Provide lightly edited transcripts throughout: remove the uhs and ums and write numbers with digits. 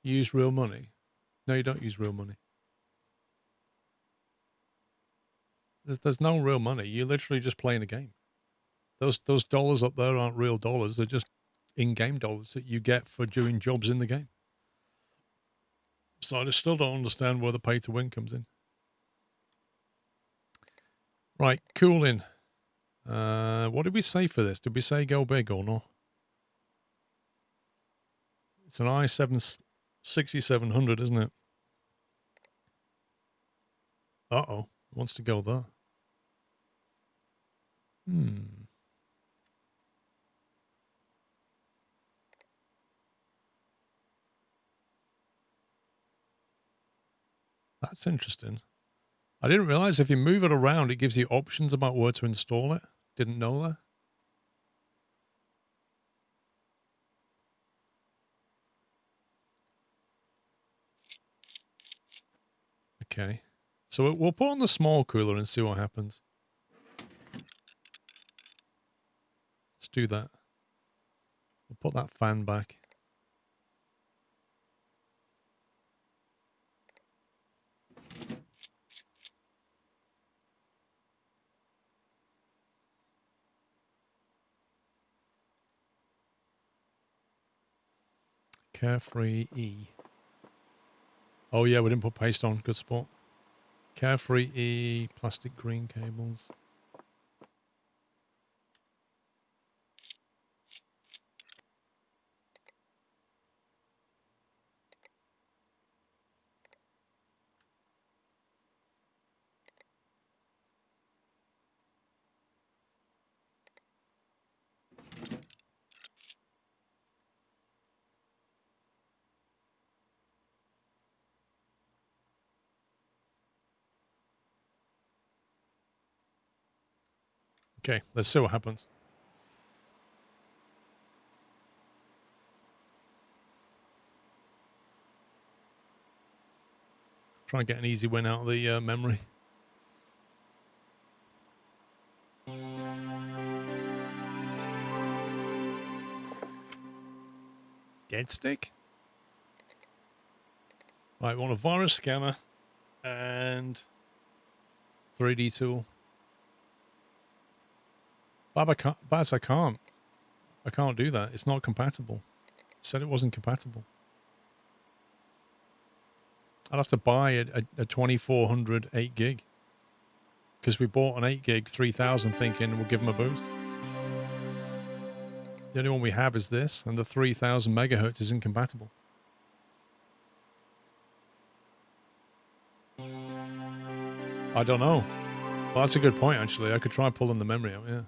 Use real money. No, you don't use real money. There's no real money. You're literally just playing a game. Those dollars up there aren't real dollars. They're just in-game dollars that you get for doing jobs in the game. So I just still don't understand where the pay to win comes in. Right, cooling. What did we say for this? Did we say go big or not? It's an i7 6700, isn't it? Uh-oh. It wants to go there. That's interesting. I didn't realize if you move it around, it gives you options about where to install it. Didn't know that. Okay. So we'll put on the small cooler and see what happens. Let's do that. We'll put that fan back. Carefree E. Oh yeah, we didn't put paste on. Good spot. Carefree E, plastic green cables. Okay, let's see what happens. Try and get an easy win out of the memory. Dead stick? Right, we want a virus scanner and 3D tool. Baz, I can't. I can't do that. It's not compatible. It said it wasn't compatible. I'd have to buy a 2400 8 gig. Because we bought an 8 gig 3000 thinking we'll give them a boost. The only one we have is this, and the 3000 megahertz is incompatible. I don't know. Well, that's a good point, actually. I could try pulling the memory out, yeah.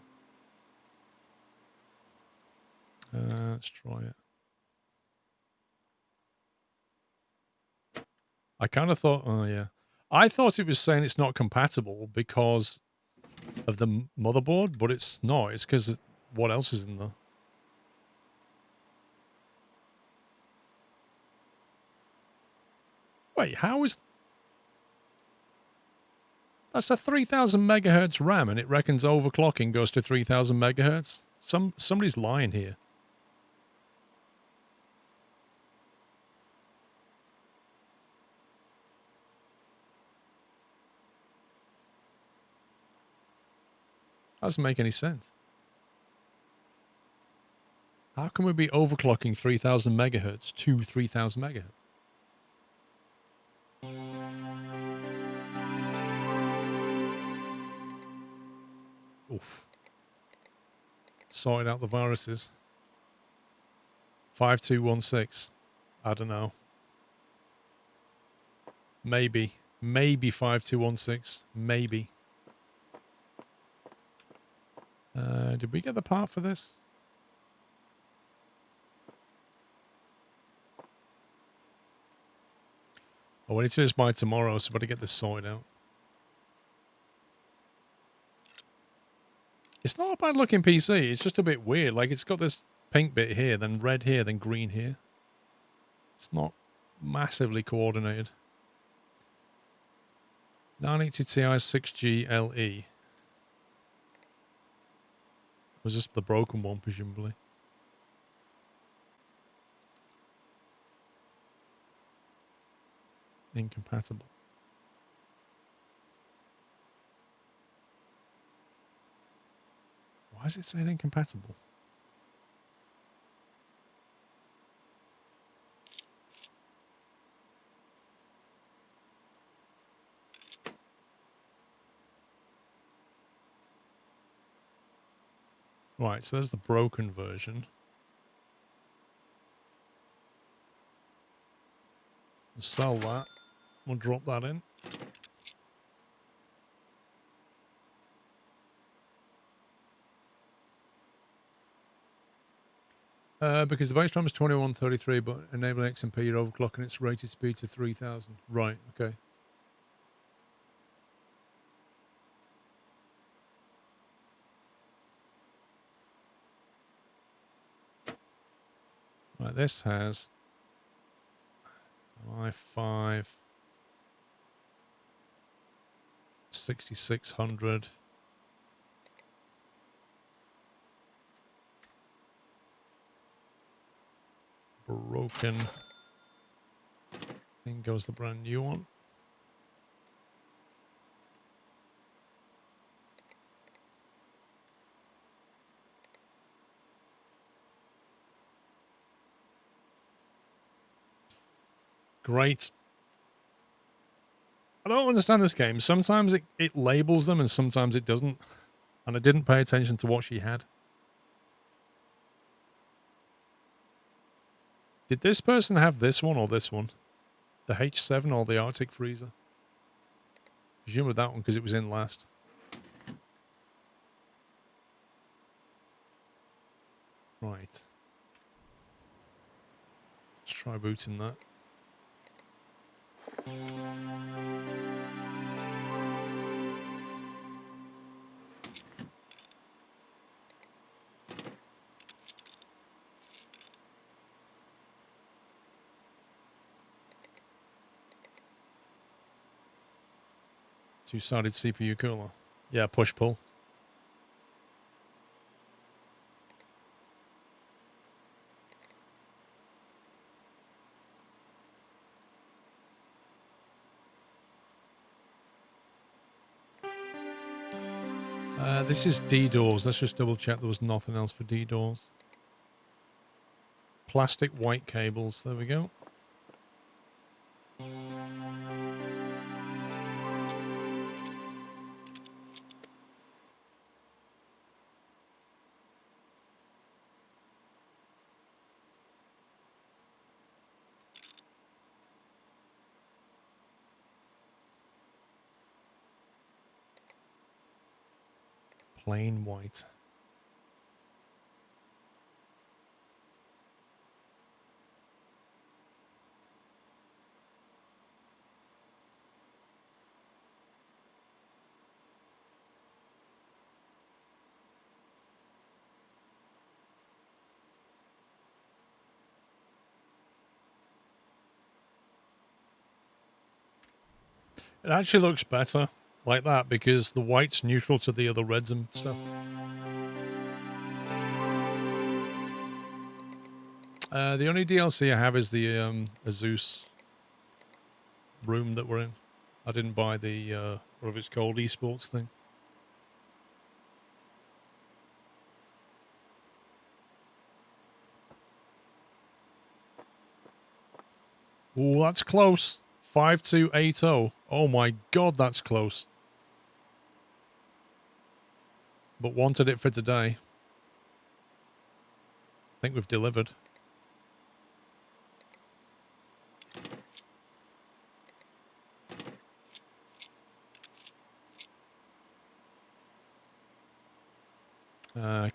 Let's try it. I kind of thought, oh, yeah. I thought it was saying it's not compatible because of the motherboard, but it's not. It's because what else is in there? Wait, how is... That's a 3000 megahertz RAM, and it reckons overclocking goes to 3000 megahertz? Somebody's lying here. That doesn't make any sense. How can we be overclocking 3000 megahertz to 3000 megahertz? Oof. Sorted out the viruses. 5216. I don't know. Maybe 5216. Maybe. Did we get the part for this? Oh, we need to do this by tomorrow, so I better get this sorted out. It's not a bad looking PC. It's just a bit weird. Like, it's got this pink bit here, then red here, then green here. It's not massively coordinated. 980 Ti 6G LE. Was this the broken one, presumably? Incompatible. Why is it saying incompatible? Right, so there's the broken version. We'll sell that. We'll drop that in. Because the base RAM is 2133, but enabling XMP, you're overclocking its rated speed to 3000. Right, okay. Right, this has i5 6600. Broken. In goes the brand new one. Great. I don't understand this game. Sometimes it labels them and sometimes it doesn't. And I didn't pay attention to what she had. Did this person have this one or this one? The H7 or the Arctic Freezer? Presumably that one because it was in last. Right. Let's try booting that. Two-sided CPU cooler. Yeah, push-pull. This is D-doors. Let's just double check there was nothing else for D-doors. Plastic white cables. There we go. Plain white. It actually looks better like that because the white's neutral to the other reds and stuff. The only DLC I have is the Azus room that we're in. I didn't buy the, whatever it's called, esports thing. Oh, that's close. 5280. Oh my god, that's close. But wanted it for today. I think we've delivered.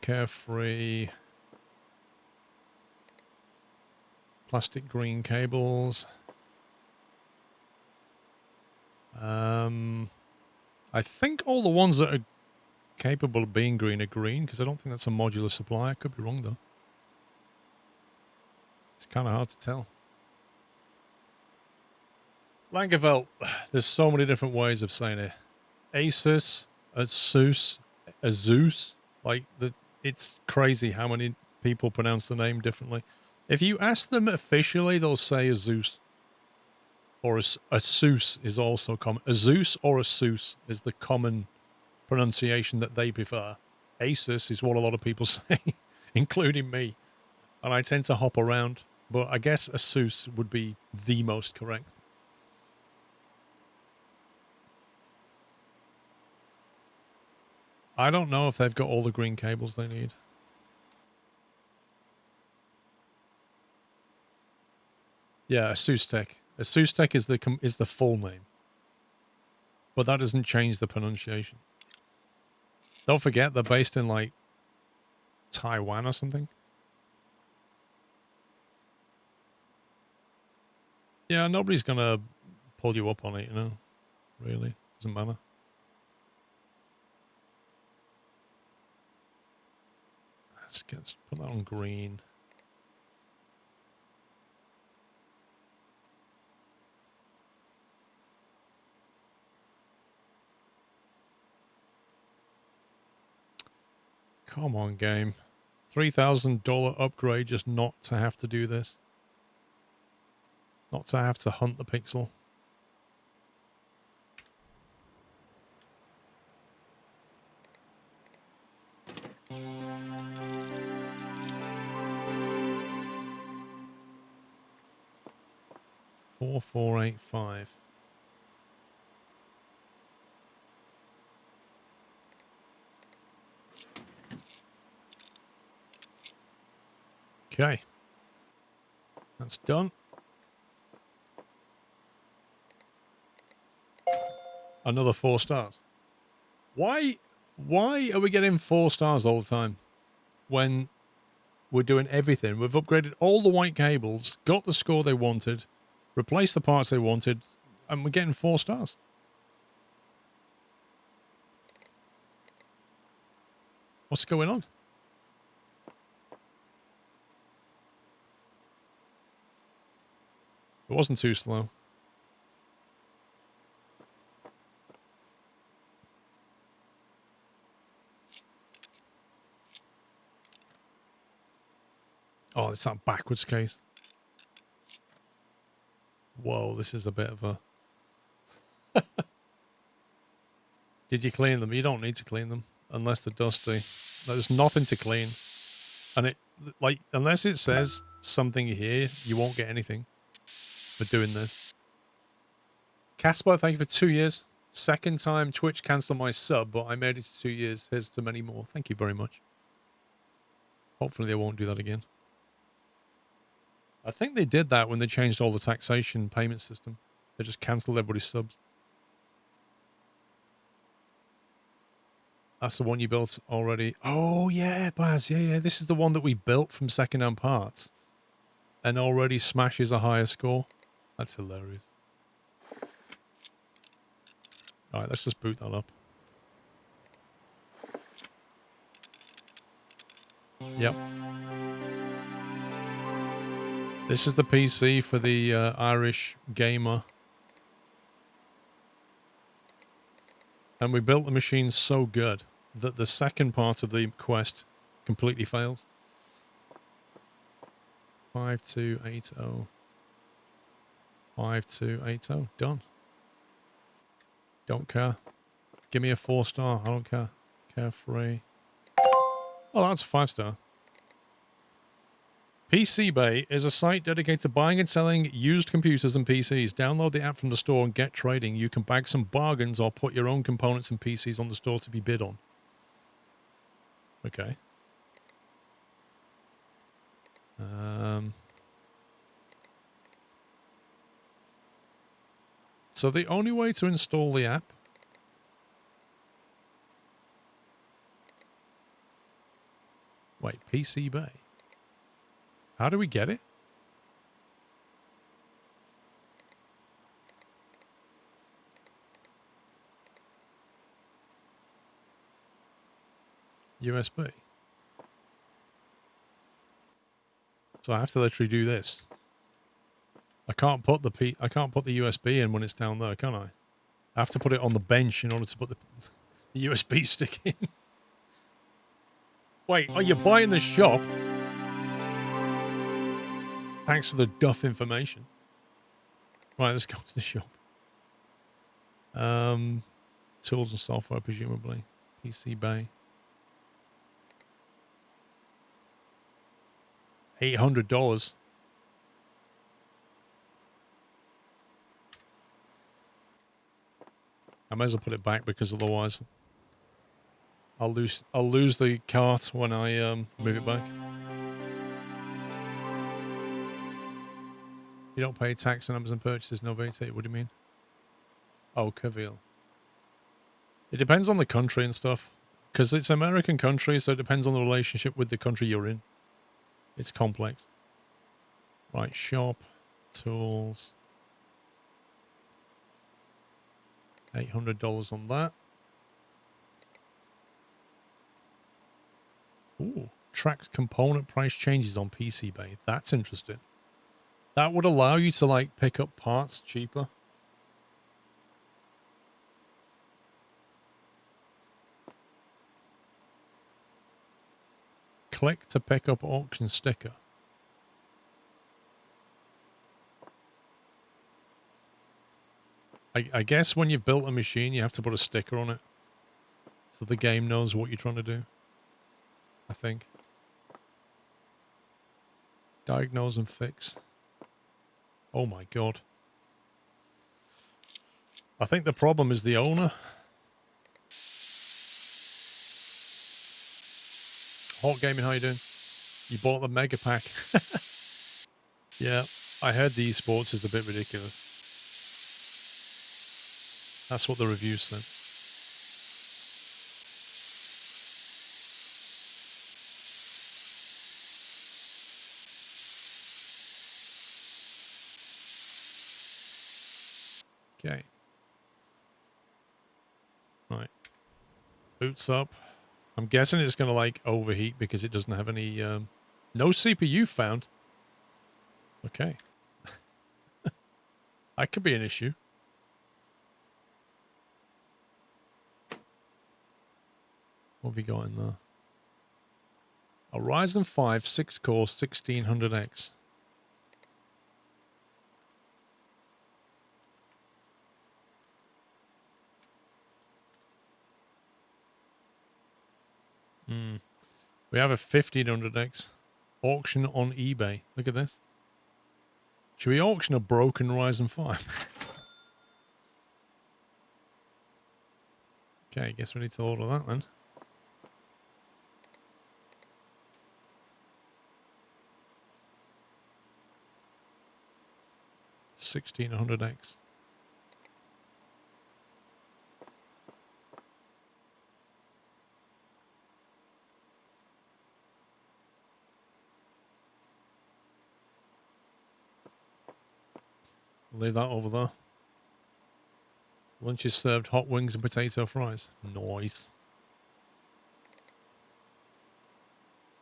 Carefree. Plastic green cables. I think all the ones that are capable of being green are green, because I don't think that's a modular supply. I could be wrong, though. It's kind of hard to tell. Langeveld, there's so many different ways of saying it. Asus, Azus, like, it's crazy how many people pronounce the name differently. If you ask them officially, they'll say Azus. Or Asus is also common. Asus or Asus is the common pronunciation that they prefer. Asus is what a lot of people say, including me. And I tend to hop around. But I guess Asus would be the most correct. I don't know if they've got all the green cables they need. Yeah, Asus Tech. Asus Tech is the full name. But that doesn't change the pronunciation. Don't forget they're based in like Taiwan or something. Yeah, nobody's gonna pull you up on it, you know. Really. Doesn't matter. Let's put that on green. Come on, game. $3,000 upgrade just not to have to do this. Not to have to hunt the pixel. $4,485. Okay. That's done. Another 4 stars. Why are we getting 4 stars all the time when we're doing everything? We've upgraded all the white cables, got the score they wanted, replaced the parts they wanted, and we're getting 4 stars. What's going on? It wasn't too slow. Oh, it's that backwards case. Whoa, this is a bit of a... Did you clean them? You don't need to clean them unless they're dusty. There's nothing to clean. And it, like, unless it says something here, you won't get anything for doing this. Casper, thank you for 2 years. Second time Twitch cancelled my sub, but I made it to 2 years. Here's to many more. Thank you very much. Hopefully they won't do that again. I think they did that when they changed all the taxation payment system. They just cancelled everybody's subs. That's the one you built already. Oh, yeah, Baz. Yeah. This is the one that we built from second-hand parts and already smashes a higher score. That's hilarious. All right, let's just boot that up. Yep. This is the PC for the Irish gamer. And we built the machine so good that the second part of the quest completely fails. 5280. 5280. Done. Don't care. Give me a 4-star. I don't care. Carefree. Oh, that's a 5-star. PC Bay is a site dedicated to buying and selling used computers and PCs. Download the app from the store and get trading. You can bag some bargains or put your own components and PCs on the store to be bid on. Okay. So the only way to install the app... Wait, PC Bay. How do we get it? USB. So I have to literally do this. I can't put the USB in when it's down there, can I? I have to put it on the bench in order to put the USB stick in. Wait, are you buying the shop? Thanks for the duff information. Right, let's go to the shop. Tools and software, presumably. PC Bay. $800. I might as well put it back because otherwise I'll lose the cart when I move it back. You don't pay tax on Amazon purchases, no VAT. What do you mean? Oh, Cavill. It depends on the country and stuff. Because it's American country, so it depends on the relationship with the country you're in. It's complex. Right, shop, tools. $800 on that. Ooh, tracks component price changes on PC Bay. That's interesting. That would allow you to like pick up parts cheaper. Click to pick up auction sticker. I guess when you've built a machine, you have to put a sticker on it. So the game knows what you're trying to do. I think. Diagnose and fix. Oh my god. I think the problem is the owner. Hot Gaming, how you doing? You bought the mega pack. Yeah, I heard the esports is a bit ridiculous. That's what the reviews said. Okay. Right. Boots up. I'm guessing it's going to like overheat because it doesn't have any... no CPU found. Okay. That could be an issue. What have we got in there? A Ryzen 5 6-core 1600X. We have a 1500X. Auction on eBay. Look at this. Should we auction a broken Ryzen 5? Okay, guess we need to order that then. $1,600X. Leave that over there. Lunch is served hot wings and potato fries. Nice.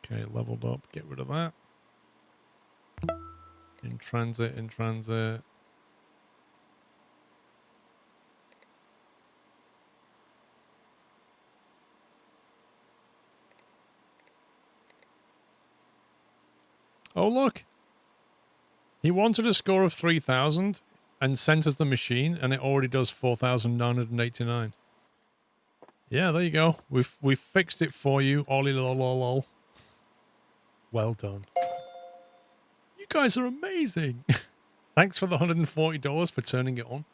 Okay, leveled up. Get rid of that. In transit, in transit. Oh, look. He wanted a score of 3,000 and sent us the machine, and it already does 4,989. Yeah, there you go. We've fixed it for you. Ollie lol lol lol. Well done. You guys are amazing. Thanks for the $140 for turning it on.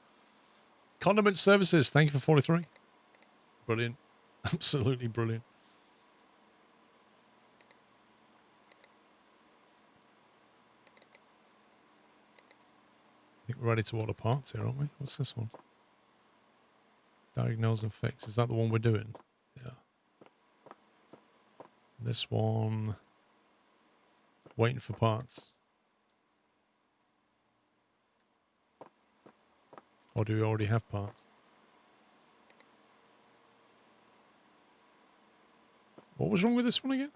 Condiment Services, thank you for 43. Brilliant. Absolutely brilliant. I think we're ready to order parts here, aren't we? What's this one? Diagnose and fix. Is that the one we're doing? Yeah. This one... Waiting for parts. Or do we already have parts? What was wrong with this one again?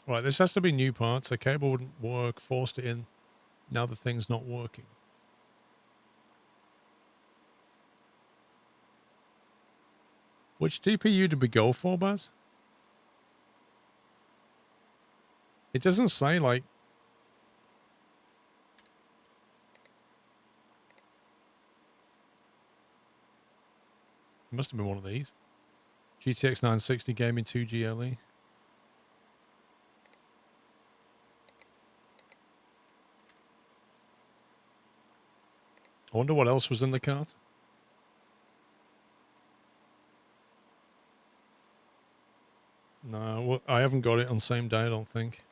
Right, this has to be new parts. A cable wouldn't work. Forced it in. Now the thing's not working. Which TPU did we go for, Baz? It doesn't say, like... It must have been one of these. GTX 960 Gaming 2 GLE. I wonder what else was in the cart. No, well, I haven't got it on same day, I don't think.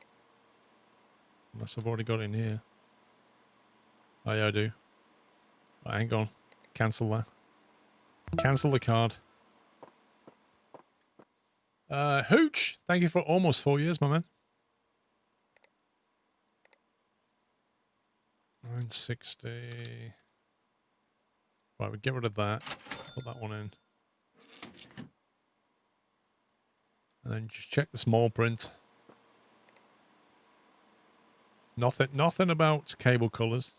Unless I've already got it in here. Oh, yeah, I do. Right, hang on. Cancel that. Cancel the card. Hooch, thank you for almost 4 years, my man. 960. Right, we get rid of that. Put that one in. And then just check the small print. Nothing about cable colors.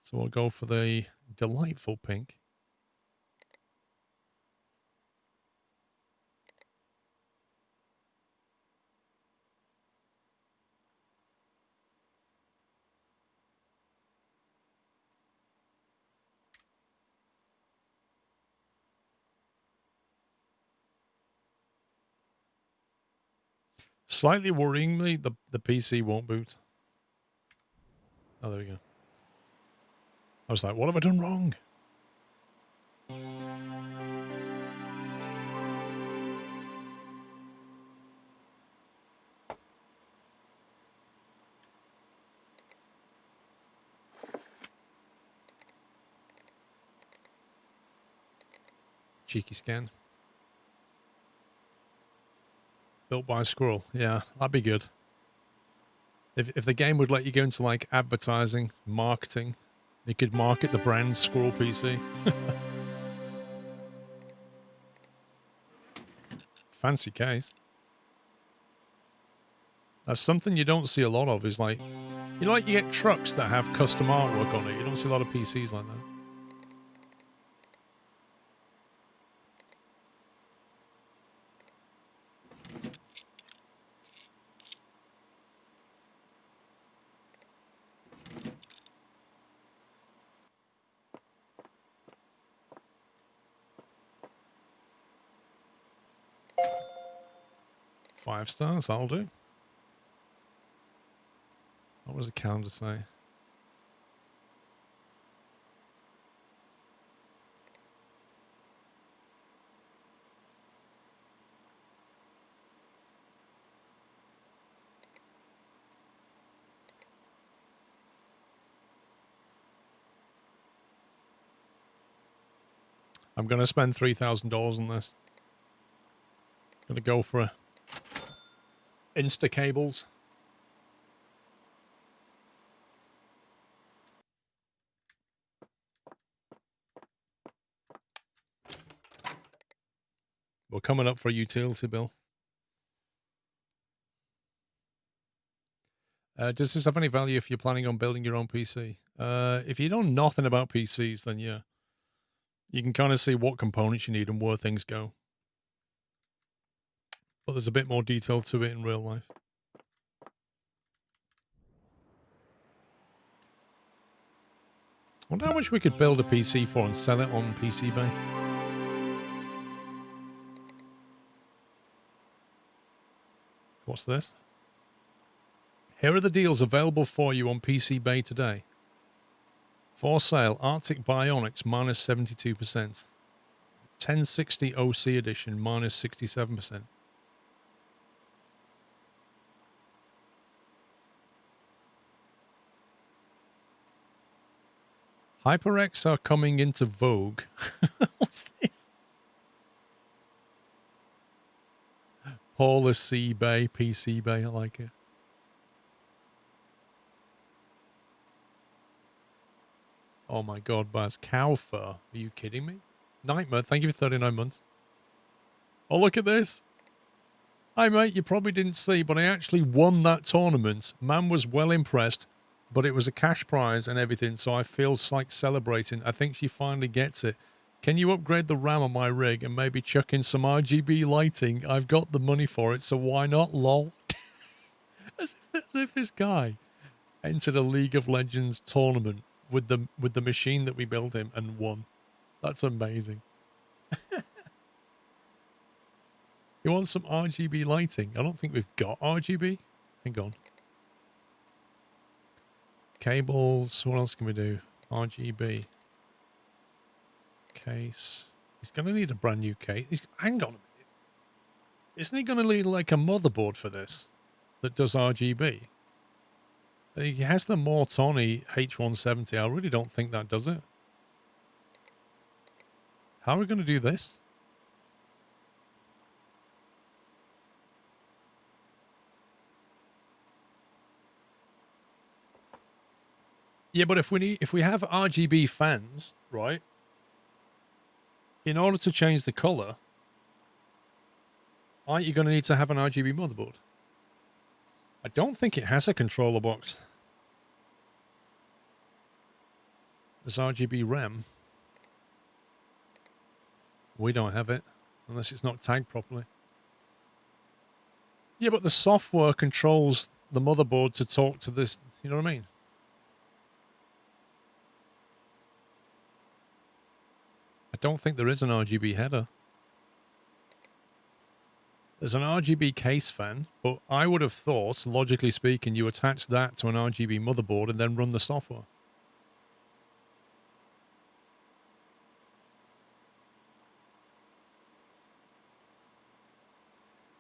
So we'll go for the delightful pink. Slightly worryingly, the PC won't boot. Oh, there we go. I was like, what have I done wrong? Cheeky scan. Built by Squirrel. Yeah, that'd be good. If the game would let you go into like advertising, marketing, you could market the brand Squirrel PC. Fancy case. That's something you don't see a lot of, is like, you know, like you get trucks that have custom artwork on it. You don't see a lot of PCs like that. Five stars, that'll do. What was the calendar say? I'm going to spend $3,000 on this. Going to go for Insta cables. We're coming up for a utility bill. Does this have any value if you're planning on building your own PC? If you know nothing about PCs, then yeah. You can kind of see what components you need and where things go. But there's a bit more detail to it in real life. I wonder how much we could build a PC for and sell it on PC Bay. What's this? Here are the deals available for you on PC Bay today. For sale, Arctic Bionics minus 72%. 1060 OC edition minus 67%. HyperX are coming into vogue. What's this? Paula C Bay, PC Bay, I like it. Oh my god, Baz. Cow fur. Are you kidding me? Nightmare, thank you for 39 months. Oh, look at this. Hi, mate, you probably didn't see, but I actually won that tournament. Man was well impressed, but it was a cash prize and everything, so I feel like celebrating. I think she finally gets it. Can you upgrade the RAM on my rig and maybe chuck in some RGB lighting? I've got the money for it, so why not, lol? As if this guy entered a League of Legends tournament with the machine that we built him and won. That's amazing. You want some RGB lighting? I don't think we've got RGB. Hang on. Cables. What else can we do? RGB. Case. He's going to need a brand new case. Hang on a minute. Isn't he going to need like a motherboard for this that does RGB? He has the Mortoni H170. I really don't think that does it. How are we going to do this? Yeah, but if we have RGB fans, right? In order to change the color, aren't you going to need to have an RGB motherboard? I don't think it has a controller box. There's RGB RAM. We don't have it, unless it's not tagged properly. Yeah, but the software controls the motherboard to talk to this. You know what I mean? I don't think there is an RGB header. There's an RGB case fan, but I would have thought, logically speaking, you attach that to an RGB motherboard and then run the software.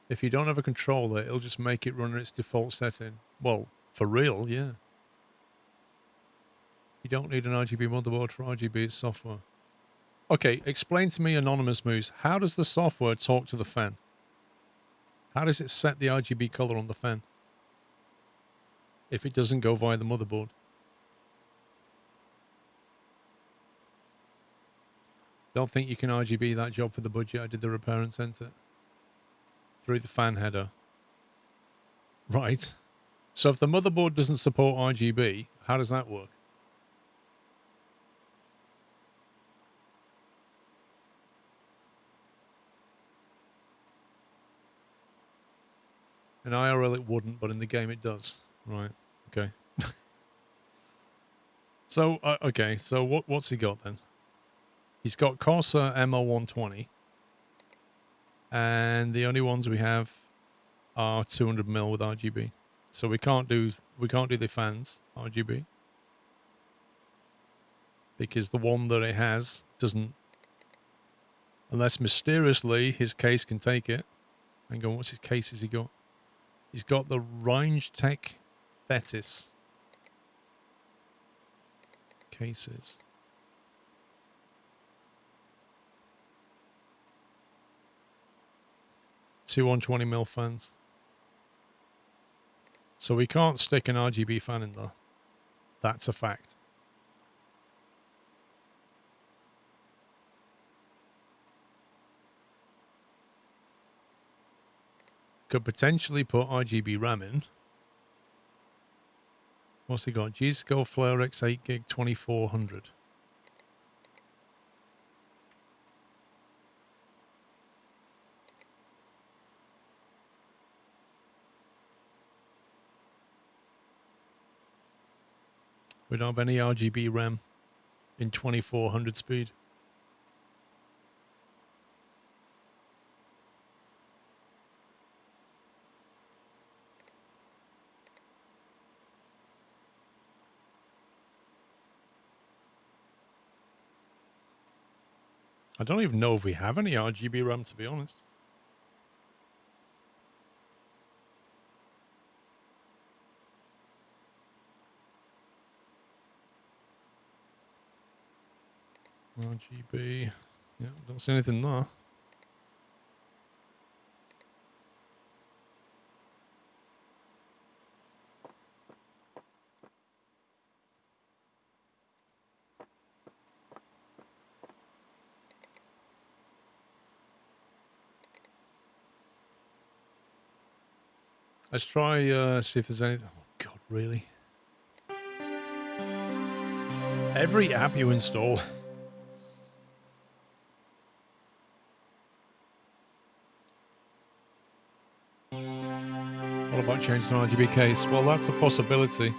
If you don't have a controller, it'll just make it run its default setting. Well, for real, yeah. You don't need an RGB motherboard for RGB software. Okay, explain to me, Anonymous Moose, how does the software talk to the fan? How does it set the RGB color on the fan if it doesn't go via the motherboard? Don't think you can RGB that job for the budget. I did the repair and sent it through the fan header. Right. So if the motherboard doesn't support RGB, how does that work? In IRL it wouldn't, but in the game it does. Right. Okay. So, okay. So what's he got then? He's got Corsair ML120. And the only ones we have are 200mm with RGB. So we can't do the fans RGB. Because the one that it has doesn't, unless mysteriously his case can take it. Hang on, what's his case has he got? He's got the Range Tech Thetis cases. Two 120mm fans. So we can't stick an RGB fan in there. That's a fact. Could potentially put RGB RAM in. What's he got? G-Skill Flare X 8 gig 2400. We don't have any RGB RAM in 2400 speed. I don't even know if we have any RGB RAM, to be honest. RGB. Yeah, don't see anything there. Let's try, see if there's any... Oh, God, really? Every app you install... What about changing an RGB case? Well, that's a possibility.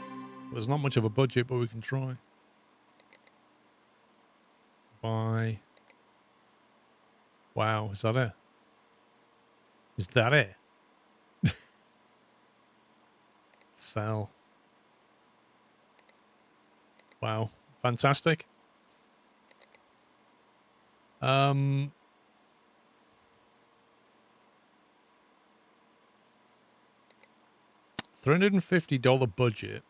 There's not much of a budget, but we can try. Buy. Wow, is that it? Is that it? Sell. Wow, fantastic. $350 budget.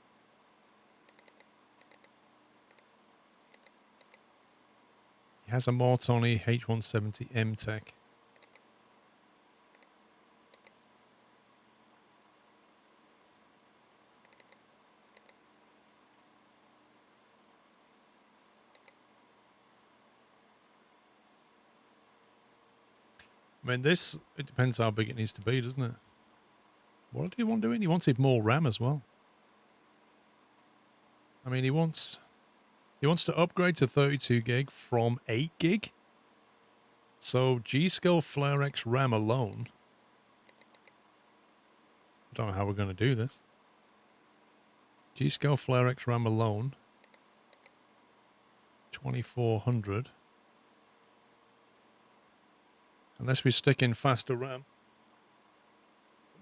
He has a Mortoni H170 M-Tech. I mean, this, it depends how big it needs to be, doesn't it? What did he want doing? He wanted more RAM as well. I mean, he wants to upgrade to 32 gig from 8 gig. So G-Skill FlareX RAM alone. I don't know how we're going to do this. G-Skill FlareX RAM alone. 2400. Unless we stick in faster RAM.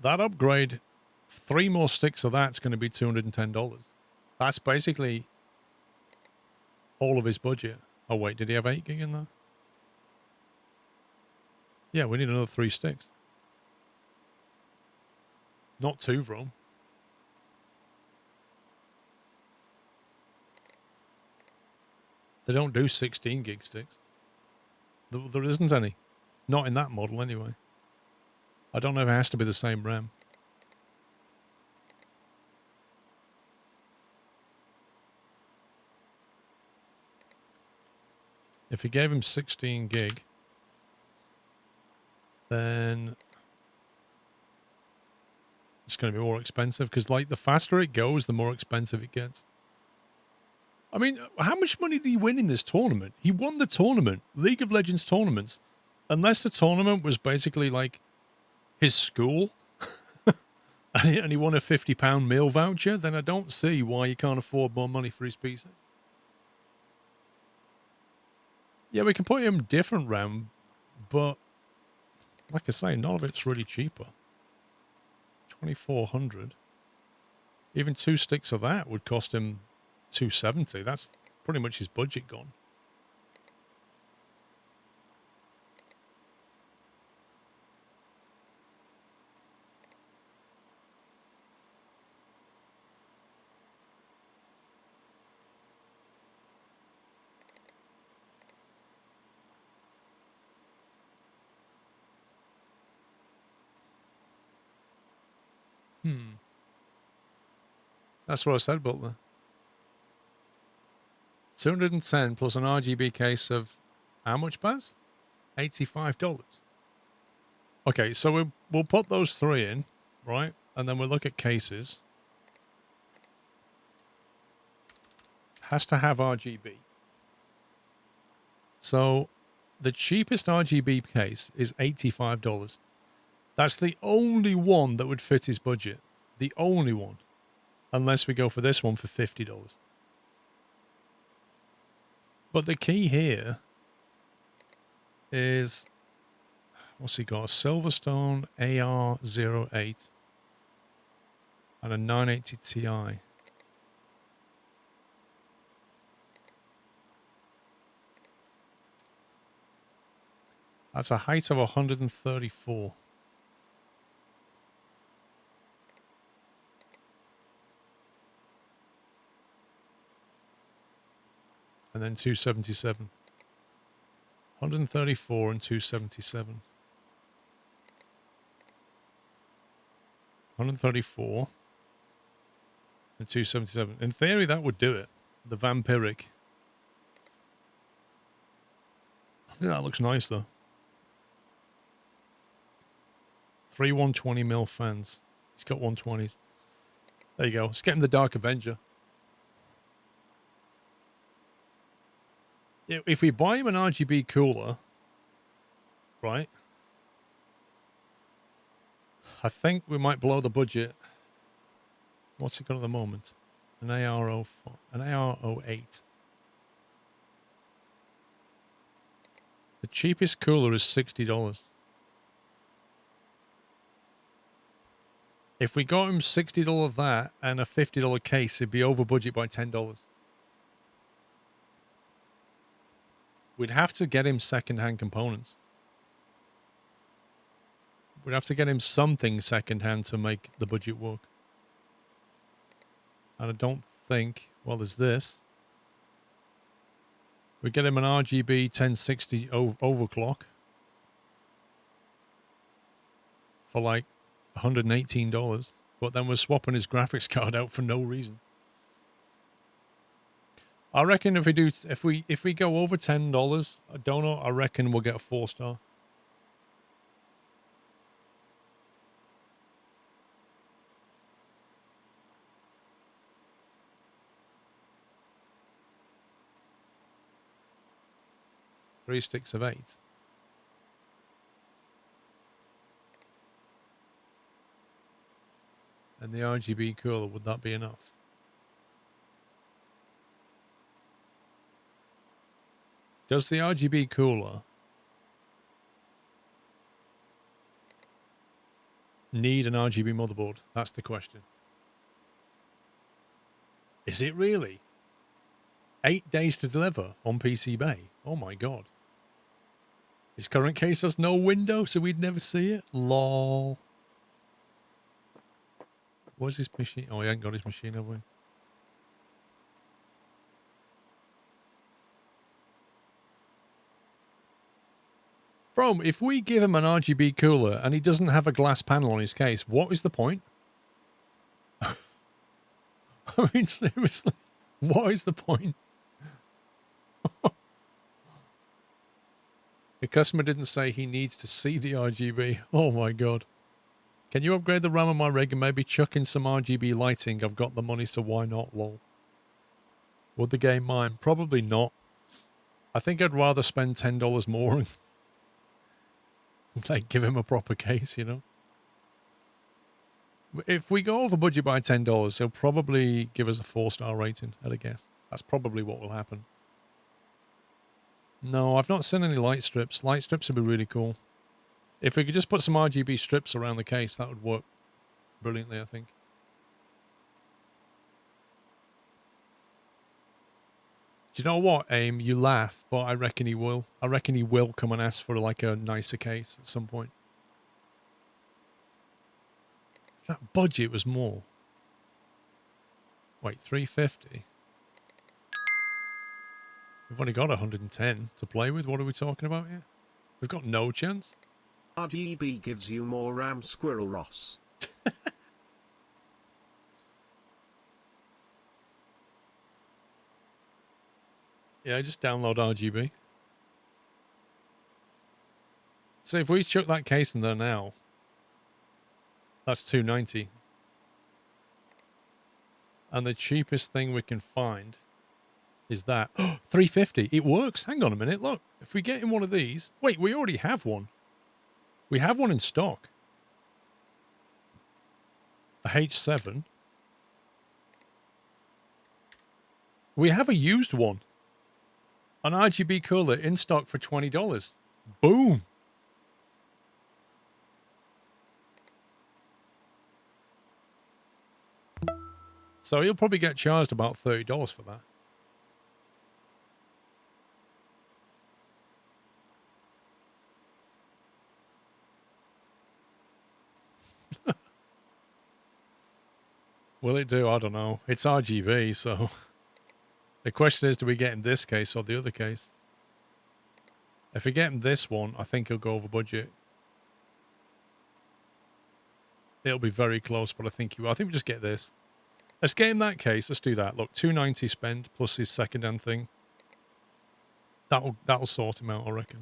That upgrade, 3 more sticks of that's going to be $210. That's basically all of his budget. Oh wait, did he have 8 gig in there? Yeah, we need another 3 sticks. Not 2 from. They don't do 16 gig sticks. There isn't any. Not in that model anyway. I don't know if it has to be the same RAM. If you gave him 16 gig, then it's going to be more expensive because, like, the faster it goes, the more expensive it gets. I mean, how much money did he win in this tournament? He won the tournament, League of Legends tournaments. Unless the tournament was basically like his school and he won a £50 meal voucher, then I don't see why he can't afford more money for his PC. Yeah, we can put him different RAM, but like I say, none of it's really cheaper. 2400. Even 2 sticks of that would cost him 270. That's pretty much his budget gone. That's what I said, Butler. 210 plus an RGB case of how much, Baz? $85. Okay, so we'll put those 3 in, right? And then we'll look at cases. Has to have RGB. So the cheapest RGB case is $85. That's the only one that would fit his budget. The only one. Unless we go for this one for $50. But the key here is, what's he got? A Silverstone AR08 and a 980 Ti. That's a height of 134. And then 277. 134 and 277. 134 and 277. In theory, that would do it. The vampiric. I think that looks nice, though. 3 120mm fans. He's got 120s. There you go. Let's get him the Dark Avenger. If we buy him an RGB cooler, right, I think we might blow the budget. What's he got at the moment? An AR08. The cheapest cooler is $60. If we got him $60 of that and a $50 case, it'd be over budget by $10. We'd have to get him second-hand components. We'd have to get him something second-hand to make the budget work. And I don't think... Well, there's this. We get him an RGB 1060 overclock for like $118, but then we're swapping his graphics card out for no reason. I reckon if we go over $10, I don't know, I reckon we'll get a 4-star. Three sticks of 8. And the RGB cooler, would that be enough? Does the RGB cooler need an RGB motherboard? That's the question. Is it really? 8 days to deliver on PC Bay. Oh my god. His current case has no window, so we'd never see it. Lol. What's his machine? Oh, he ain't got his machine, have we? If we give him an RGB cooler and he doesn't have a glass panel on his case, what is the point? I mean, seriously, what is the point? The customer didn't say he needs to see the RGB. Oh my god. Can you upgrade the RAM on my rig and maybe chuck in some RGB lighting? I've got the money, so why not, lol. Would the game mind? Probably not. I think I'd rather spend $10 more and like give him a proper case, you know? If we go over budget by $10, he'll probably give us a 4-star rating, I'd guess. That's probably what will happen. No, I've not seen any light strips. Light strips would be really cool. If we could just put some RGB strips around the case, that would work brilliantly, I think. Do you know what, Aim? You laugh, but I reckon he will. I reckon he will come and ask for like a nicer case at some point. That budget was more. Wait, 350? We've only got 110 to play with. What are we talking about here? We've got no chance. RGB gives you more RAM, Squirrel Ross. Yeah, just download RGB. So if we chuck that case in there now, that's $290. And the cheapest thing we can find is that. $350. It works. Hang on a minute. Look, if we get in one of these. Wait, we already have one. We have one in stock. A H7. We have a used one. An RGB cooler in stock for $20. Boom. So he'll probably get charged about $30 for that. Will it do? I don't know. It's RGB, so... The question is, do we get him this case or the other case? If we get him this one, I think he'll go over budget. It'll be very close, but I think he will. I think we just get this. Let's get him that case. Let's do that. Look, $290 spend plus his second-hand thing. That'll sort him out, I reckon.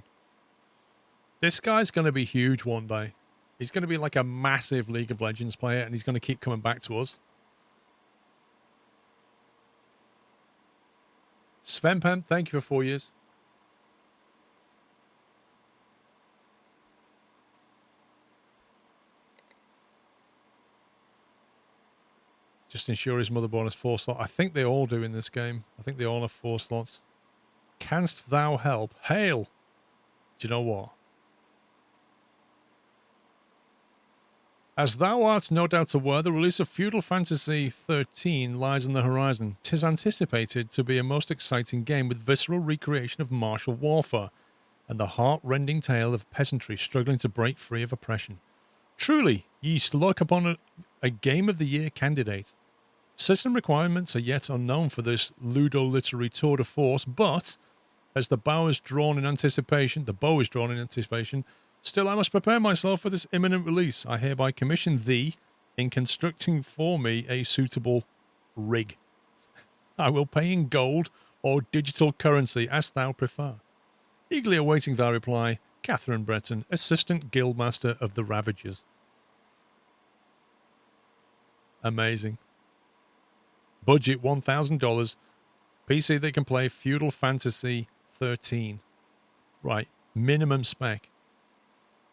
This guy's going to be huge one day. He's going to be like a massive League of Legends player, and he's going to keep coming back to us. Sven Pen, thank you for 4 years. Just ensure his motherboard has 4 slots. I think they all do in this game. I think they all have 4 slots. Canst thou help? Hail! Do you know what? As thou art no doubt aware, the release of Feudal Fantasy 13 lies on the horizon. 'Tis anticipated to be a most exciting game with visceral recreation of martial warfare and the heart-rending tale of peasantry struggling to break free of oppression. Truly, ye look upon a Game of the Year candidate. System requirements are yet unknown for this ludo-literary tour de force, but as the bow is drawn in anticipation, still I must prepare myself for this imminent release. I hereby commission thee in constructing for me a suitable rig. I will pay in gold or digital currency as thou prefer. Eagerly awaiting thy reply, Catherine Breton, Assistant Guildmaster of the Ravagers. Amazing. Budget $1,000. PC that can play Feudal Fantasy 13. Right. Minimum spec.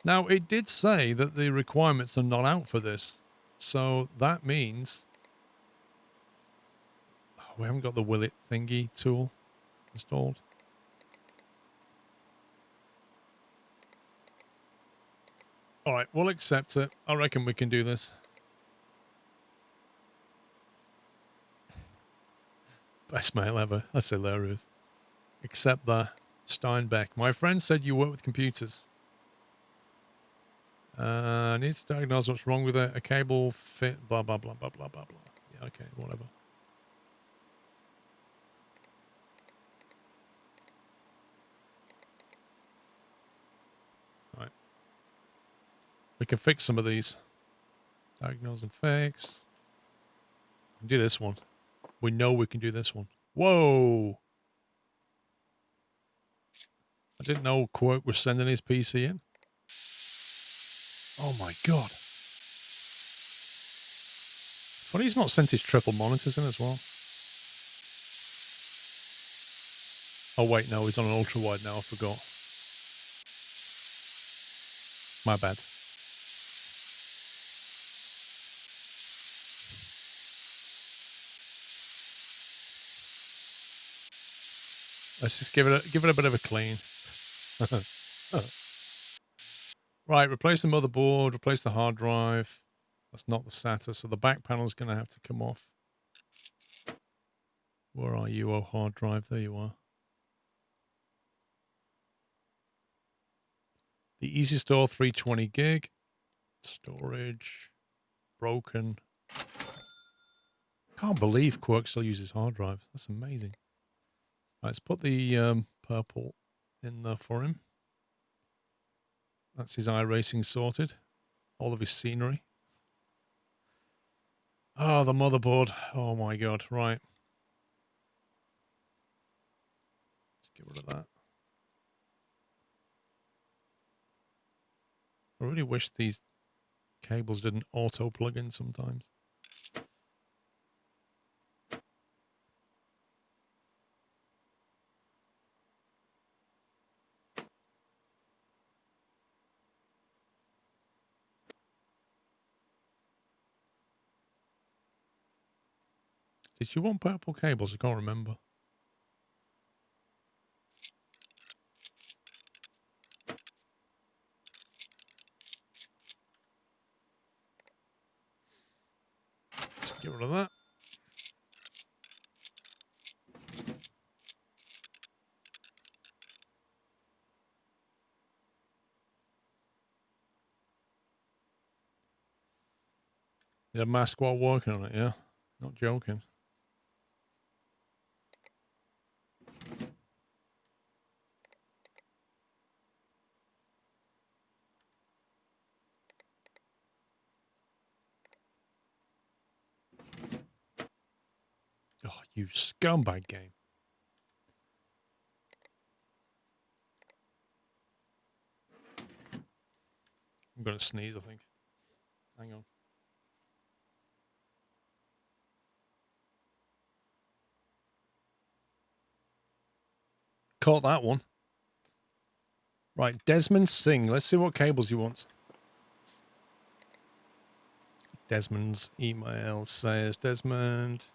Now, it did say that the requirements are not out for this. So that means... Oh, we haven't got the Will It thingy tool installed. All right, we'll accept it. I reckon we can do this. Best mail ever. That's hilarious. Accept that. Steinbeck. My friend said you work with computers. Needs to diagnose what's wrong with it. A cable fit, blah, blah, blah, blah, blah, blah, blah. Yeah, okay, whatever. Right. We can fix some of these. Diagnose and fix. We can do this one. We know we can do this one. Whoa! I didn't know Quirk was sending his PC in. Oh my god. Funny he's not sent his triple monitors in as well. Oh wait, no, he's on an ultra wide now, I forgot. My bad. Let's just give it a bit of a clean. Right, replace the motherboard, replace the hard drive. That's not the SATA, so the back panel's going to have to come off. Where are you, oh hard drive? There you are. The Easy Store 320 gig. Storage. Broken. Can't believe Quirk still uses hard drives. That's amazing. Right, let's put the purple in there for him. That's his iRacing sorted. All of his scenery. Oh, the motherboard. Oh my god. Right. Let's get rid of that. I really wish these cables didn't auto plug in sometimes. Did you want purple cables? I can't remember. Let's get rid of that. Did a mask while working on it, yeah? Not joking. Oh, you scumbag game. I'm going to sneeze, I think. Hang on. Caught that one. Right, Desmond Singh. Let's see what cables you want. Desmond's email says, Desmond,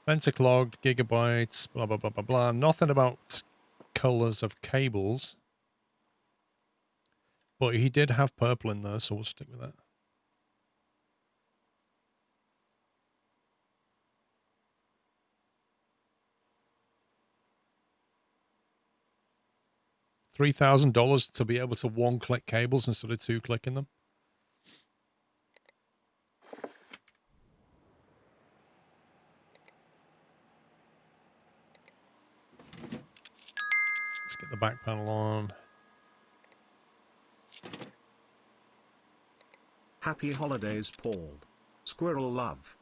Venta clogged, gigabytes, blah, blah, blah, blah, blah. Nothing about colors of cables. But he did have purple in there, so we'll stick with that. $3,000 to be able to one-click cables instead of two-clicking them. Let's get the back panel on. Happy holidays, Paul. Squirrel love.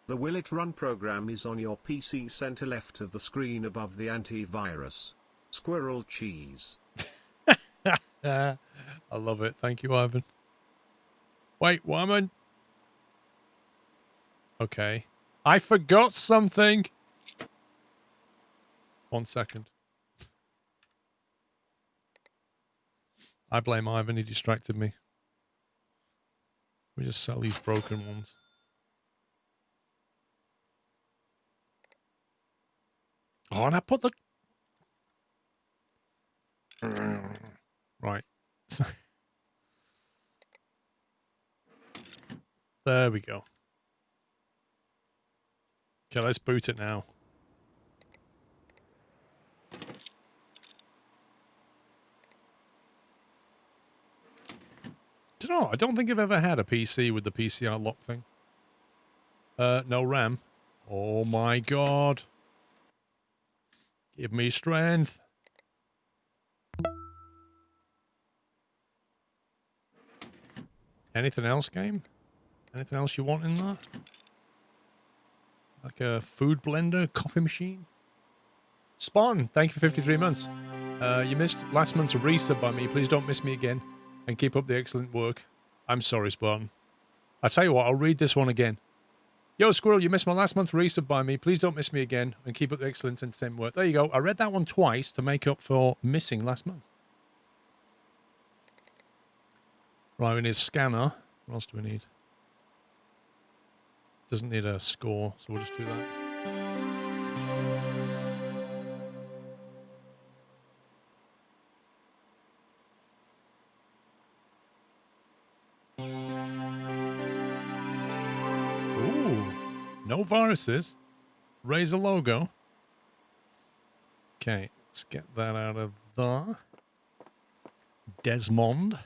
The Will It Run program is on your PC center left of the screen above the antivirus. Squirrel cheese. I love it. Thank you, Ivan. Wait, what am I... Okay. I forgot something. 1 second. I blame Ivan. He distracted me. We just sell these broken ones. Oh, and I put the... Right. There we go. Okay, let's boot it now. Do you know, I don't think I've ever had a PC with the PCR lock thing. No RAM. Oh my god. Give me strength. Anything else, game? Anything else you want in there? Like a food blender, coffee machine? Spawn, thank you for 53 months. You missed last month's resub by me. Please don't miss me again. And keep up the excellent work. I'm sorry, Spawn. I tell you what, I'll read this one again. Yo, Squirrel, you missed my last month resub by me. Please don't miss me again. And keep up the excellent entertainment work. There you go. I read that one twice to make up for missing last month. Right, we need a scanner. What else do we need? Doesn't need a score, so we'll just do that. Ooh, no viruses. Razer logo. Okay, let's get that out of there. Desmond.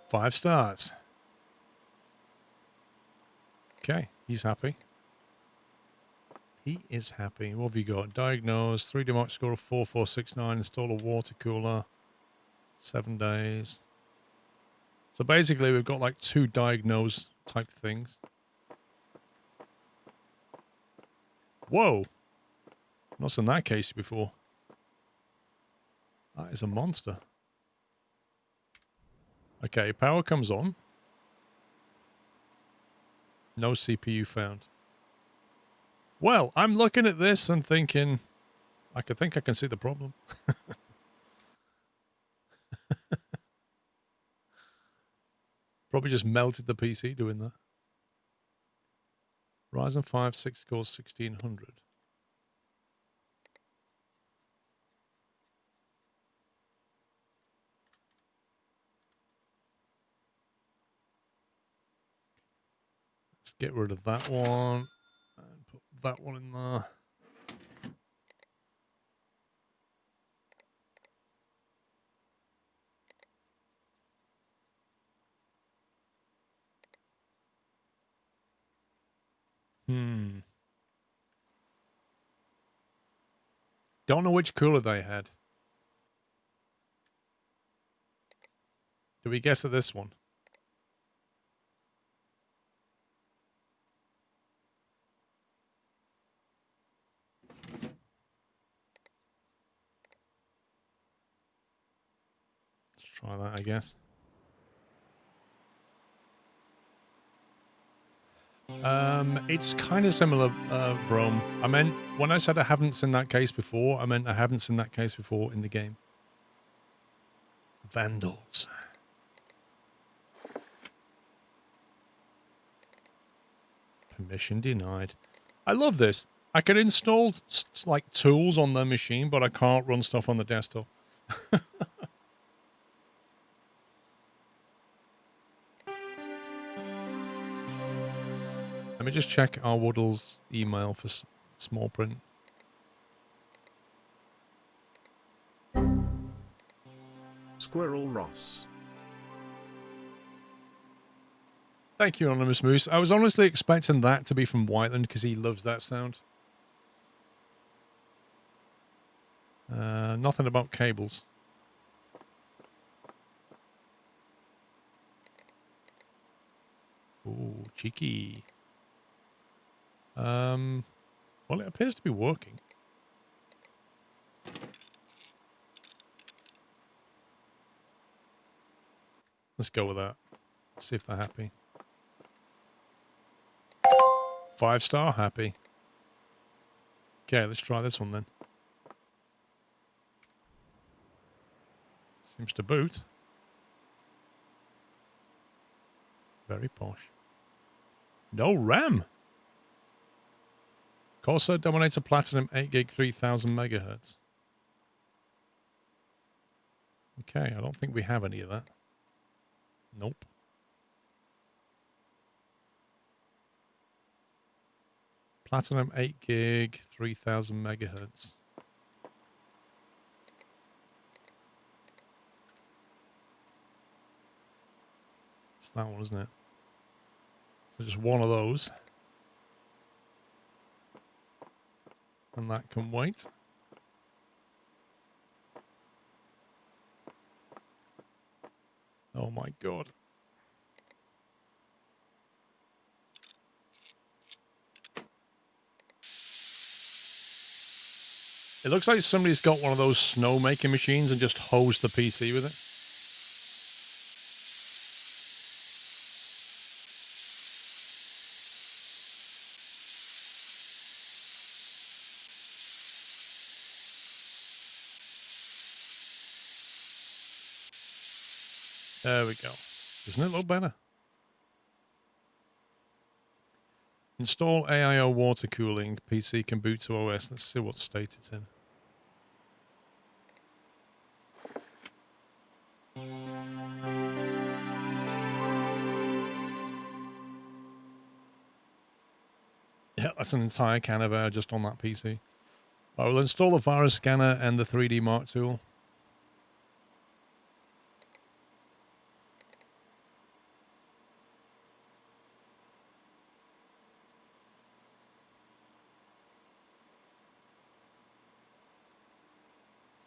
5 stars. Okay, he's happy. He is happy. What have you got? Diagnose, 3D Mark score of 4469, install a water cooler, 7 days. So basically we've got like 2 diagnose type things. Whoa! Not seen that case before. That is a monster. Okay, power comes on. No CPU found. Well, I'm looking at this and thinking, I think I can see the problem. Probably just melted the PC doing that. Ryzen 5 6 cores 1600. Let's get rid of that one and put that one in there. Don't know which cooler they had. Do we guess at this one? try that, I guess. It's kind of similar, Rome. I meant, when I said I haven't seen that case before, I meant I haven't seen that case before in the game. Vandals. Permission denied. I love this. I can install like tools on the machine, but I can't run stuff on the desktop. Let me just check our Woodle's email for small print. Squirrel Ross. Thank you, Anonymous Moose. I was honestly expecting that to be from Whiteland because he loves that sound. Nothing about cables. Ooh, cheeky. Well, it appears to be working. Let's go with that. See if they're happy. 5-star happy. Okay, let's try this one then. Seems to boot. Very posh. No RAM. Corsair Dominator Platinum 8 gig 3000 megahertz. Okay, I don't think we have any of that. Nope. Platinum 8 gig 3000 megahertz. It's that one, isn't it? So just one of those. And that can wait. Oh my god. It looks like somebody's got one of those snow making machines and just hosed the PC with it. There we go. Doesn't it look better? Install AIO water cooling. PC can boot to OS. Let's see what state it's in. Yeah, that's an entire can of air just on that PC. I will install the virus scanner and the 3D Mark tool.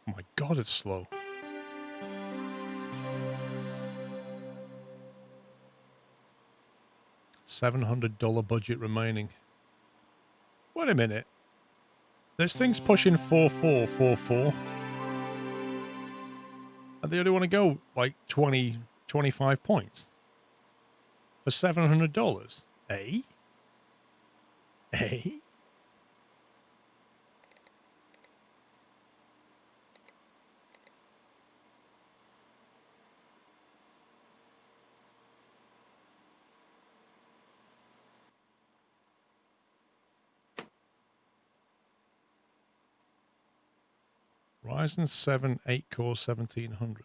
Oh my god, it's slow. $700 budget remaining. Wait a minute. This thing's pushing 4444. And they only want to go like 20, 25 points. For $700. Eh? Eh? Ryzen 7 8-core 1700.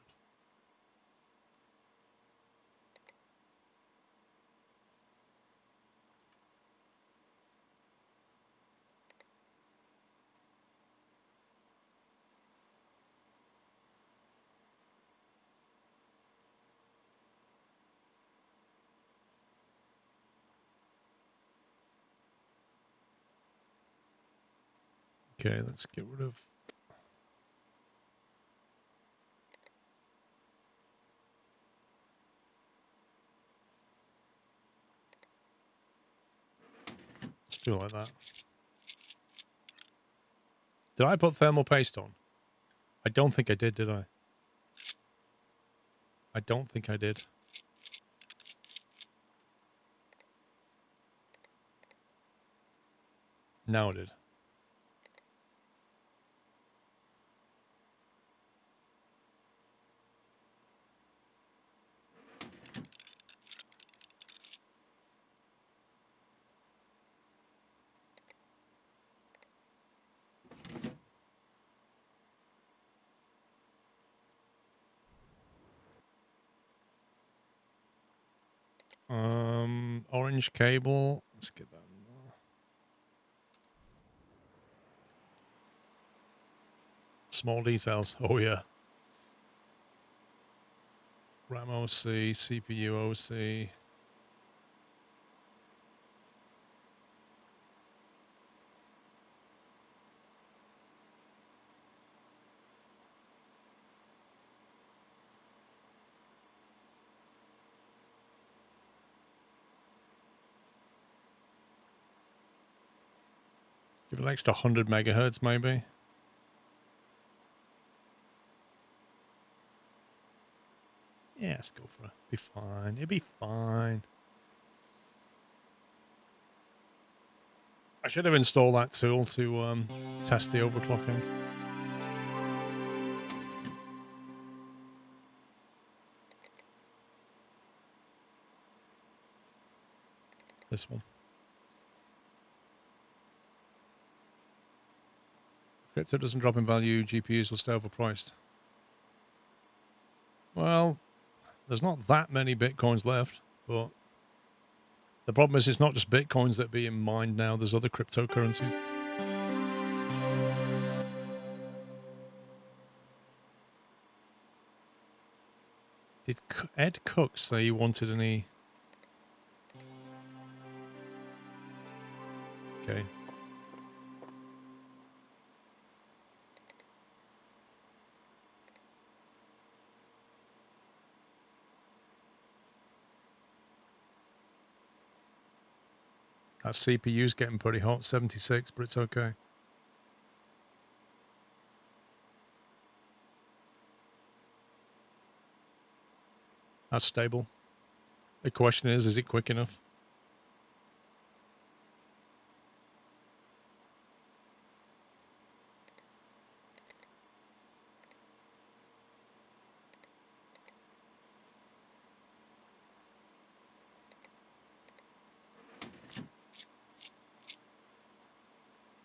Okay, let's get rid of... Let's do it like that. Did I put thermal paste on? I don't think I did I? I don't think I did. Now I did. Orange cable. Let's get that in there. Small details. Oh yeah. RAM OC, CPU OC. Give it an extra 100 megahertz maybe. Yeah, let's go for it. Be fine. It'll be fine. I should have installed that tool to test the overclocking. This one. If crypto doesn't drop in value, GPUs will stay overpriced. Well, there's not that many bitcoins left, but the problem is it's not just bitcoins that are being mined now. There's other cryptocurrencies. Did Ed Cook say he wanted any? Okay. That CPU's getting pretty hot, 76, but it's okay. That's stable. The question is it quick enough?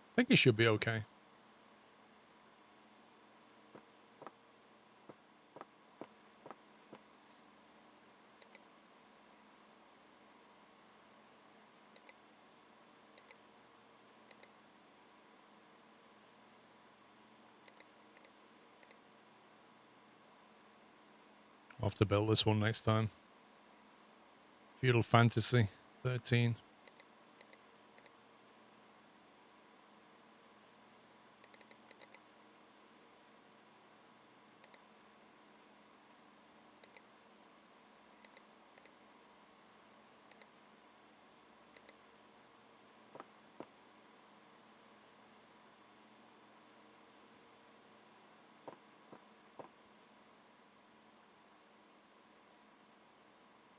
I think it should be okay. I'll have to build this one next time. Feudal Fantasy 13.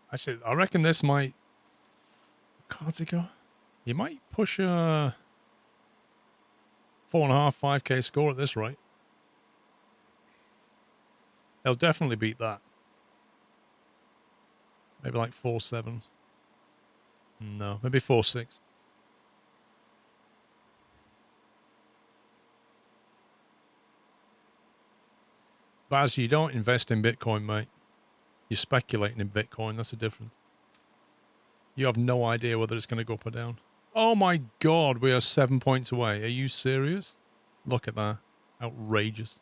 Actually, I reckon this might... Cards it go? You might push a 4.5, 5k score at this rate. They'll definitely beat that. Maybe like 4.7. No, maybe 4.6. Baz, you don't invest in Bitcoin, mate. You're speculating in Bitcoin. That's the difference. You have no idea whether it's going to go up or down. Oh my God, we are 7 points away. Are you serious? Look at that. Outrageous.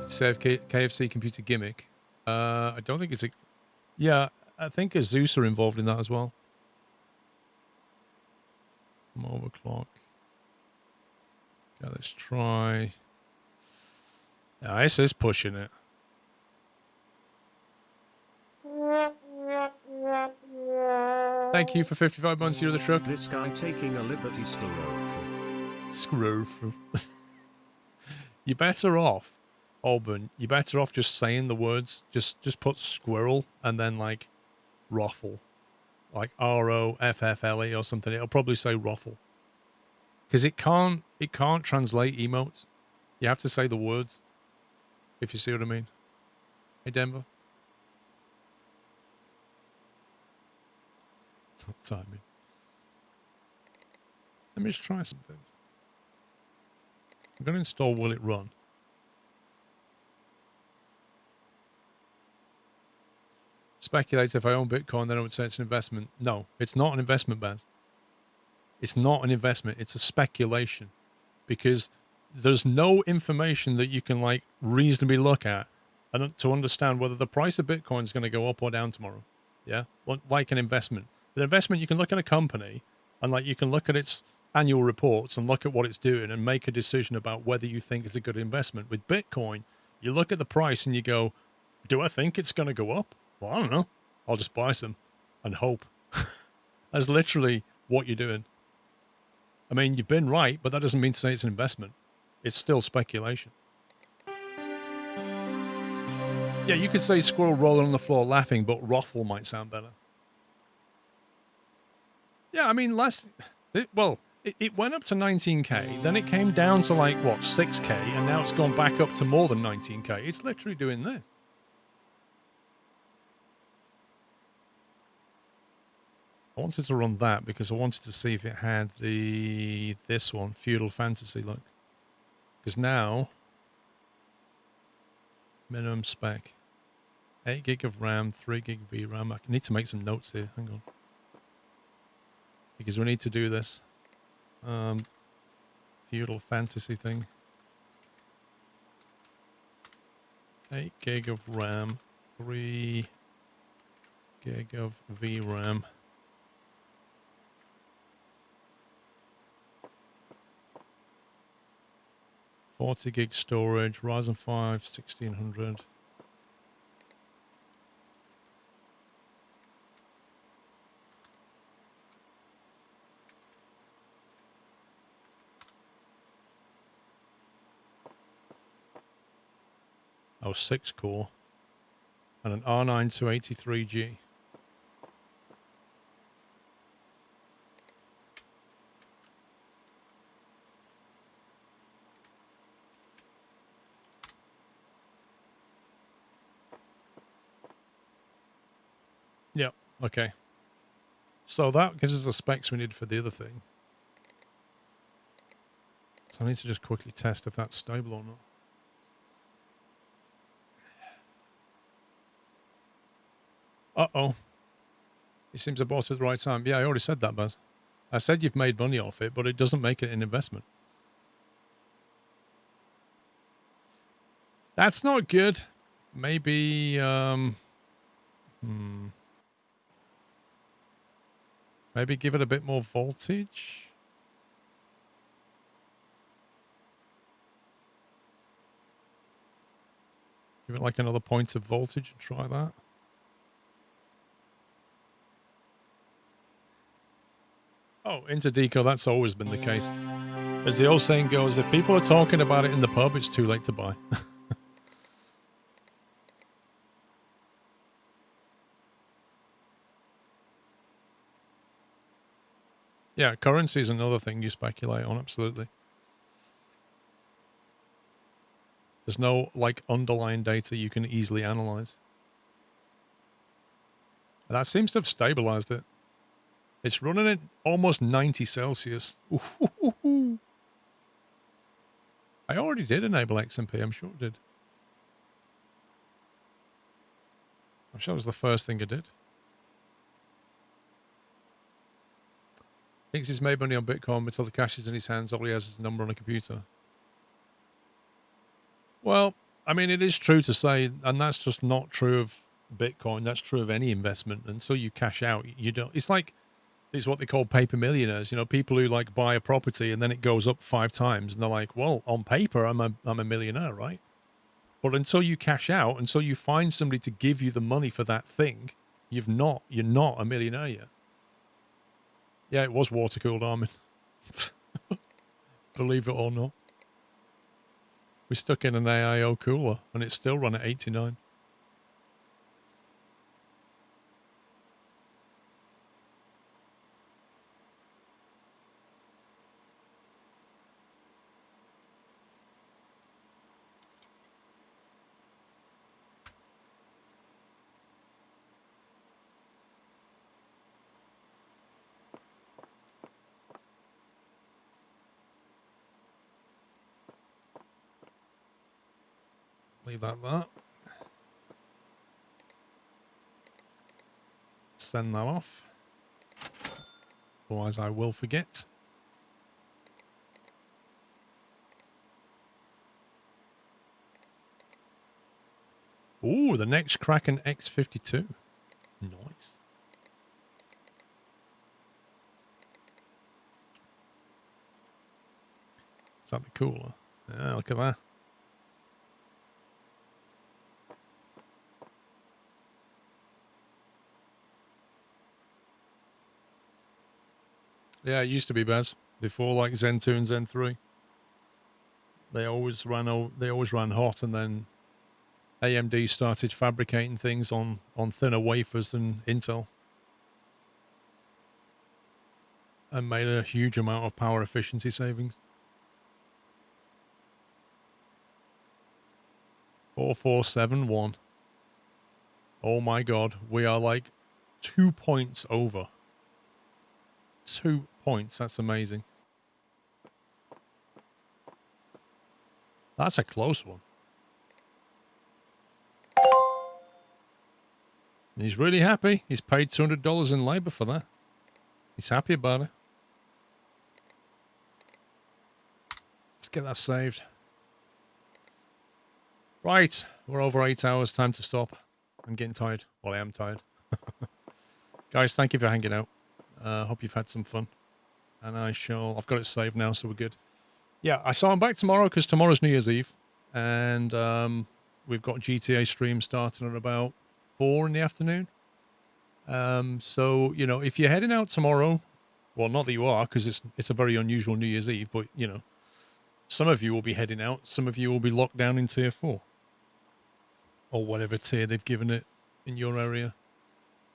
Save KFC computer gimmick. I don't think it's a... Yeah, I think Azus are involved in that as well. Overclock. Okay, let's try... Yeah, this is pushing it. Thank you for 55 months. You're the truck. This guy taking a liberty, SquirrelPlus. SquirrelPlus. You're better off, Auburn. You're better off just saying the words. Just put squirrel and then like ruffle, like ROFFLE or something. It'll probably say ruffle because it can't translate emotes. You have to say the words. If you see what I mean. Hey Denver. Timing. Let me just try something. I'm going to install Will It Run. Speculate if I own Bitcoin, then I would say it's an investment. No, it's not an investment, Baz. It's not an investment. It's a speculation because there's no information that you can like reasonably look at and to understand whether the price of Bitcoin is going to go up or down tomorrow. Yeah, like an investment. With an investment, you can look at a company and like you can look at its annual reports and look at what it's doing and make a decision about whether you think it's a good investment. With Bitcoin, you look at the price and you go, do I think it's going to go up? Well, I don't know. I'll just buy some and hope. That's literally what you're doing. I mean, you've been right, but that doesn't mean to say it's an investment. It's still speculation. Yeah, you could say squirrel rolling on the floor laughing, but ruffle might sound better. Yeah, I mean, it went up to 19K, then it came down to like, what, 6K, and now it's gone back up to more than 19K. It's literally doing this. I wanted to run that because I wanted to see if it had this one, Feudal Fantasy, look. Because now, minimum spec, 8 gig of RAM, 3 gig VRAM. I need to make some notes here, hang on. Because we need to do this Feudal Fantasy thing. 8 gig of RAM, 3 gig of VRAM. 40 gig storage, Ryzen 5 1600. Oh, 6 core. And an R9 283G. Yep, okay. So that gives us the specs we need for the other thing. So I need to just quickly test if that's stable or not. Uh-oh. It seems I bought it at the right time. Yeah, I already said that, Baz. I said you've made money off it, but it doesn't make it an investment. That's not good. Maybe, maybe give it a bit more voltage. Give it like another point of voltage and try that. Oh, interdeco, that's always been the case. As the old saying goes, if people are talking about it in the pub, it's too late to buy. Yeah, currency is another thing you speculate on, absolutely. There's no, like, underlying data you can easily analyze. And that seems to have stabilized it. It's running at almost 90 Celsius. Ooh. I already did enable XMP, I'm sure it did. I'm sure it was the first thing I did. Thinks he's made money on Bitcoin until the cash is in his hands. All he has is a number on a computer. Well, I mean, it is true to say, and that's just not true of Bitcoin. That's true of any investment. Until you cash out, you don't. It's like it's what they call paper millionaires. You know, people who like buy a property and then it goes up 5 times, and they're like, "Well, on paper, I'm a millionaire, right?" But until you cash out, until you find somebody to give you the money for that thing, you're not a millionaire yet. Yeah, it was water cooled, Armin. Believe it or not. We stuck in an AIO cooler and it's still run at 89. Leave that there. Send that off. Otherwise I will forget. Ooh, the next Kraken X52. Nice. Is that the cooler? Yeah, look at that. Yeah, it used to be Bez. Before like Zen 2 and Zen 3. They always ran hot, and then AMD started fabricating things on thinner wafers than Intel. And made a huge amount of power efficiency savings. 4471. Oh my god, we are like 2 points over. 2 points, that's amazing. That's a close one. He's really happy. He's paid $200 in labor for that. He's happy about it. Let's get that saved. Right, we're over 8 hours. Time to stop. I'm getting tired. Well, I am tired. Guys, thank you for hanging out. Hope you've had some fun. And I've got it saved now, so we're good. Yeah, so I'm back tomorrow because tomorrow's New Year's Eve. And we've got GTA stream starting at about 4 in the afternoon. So, you know, if you're heading out tomorrow, well, not that you are, because it's a very unusual New Year's Eve, but, you know, some of you will be heading out. Some of you will be locked down in Tier 4. Or whatever tier they've given it in your area.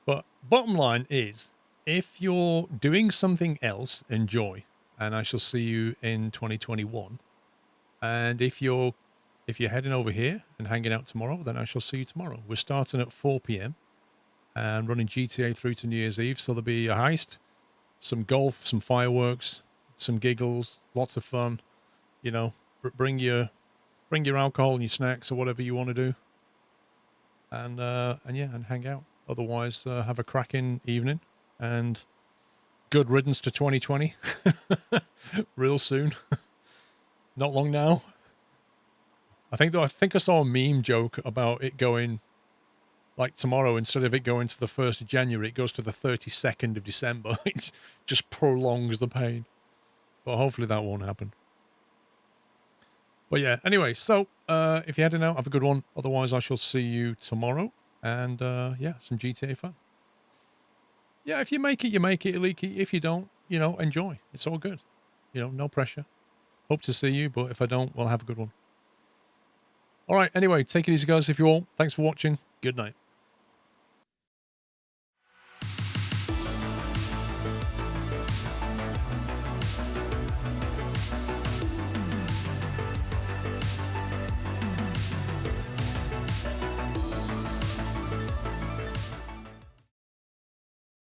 But bottom line is, if you're doing something else, enjoy. And I shall see you in 2021. And if you're heading over here and hanging out tomorrow, then I shall see you tomorrow. We're starting at 4 p.m. and running GTA through to New Year's Eve. So there'll be a heist, some golf, some fireworks, some giggles, lots of fun. You know, bring your alcohol and your snacks or whatever you want to do. And yeah, and hang out. Otherwise, have a cracking evening and good riddance to 2020. Real soon. Not long now. I think I saw a meme joke about it going like tomorrow, instead of it going to the 1st of January, it goes to the 32nd of December. It just prolongs the pain. But hopefully that won't happen. But yeah, anyway, so if you're heading out, have a good one. Otherwise, I shall see you tomorrow. And yeah, some GTA fun. Yeah, if you make it, you make it, Leaky. If you don't, you know, enjoy. It's all good. You know, no pressure. Hope to see you, but if I don't, well, have a good one. All right, anyway, take it easy, guys, if you all. Thanks for watching. Good night.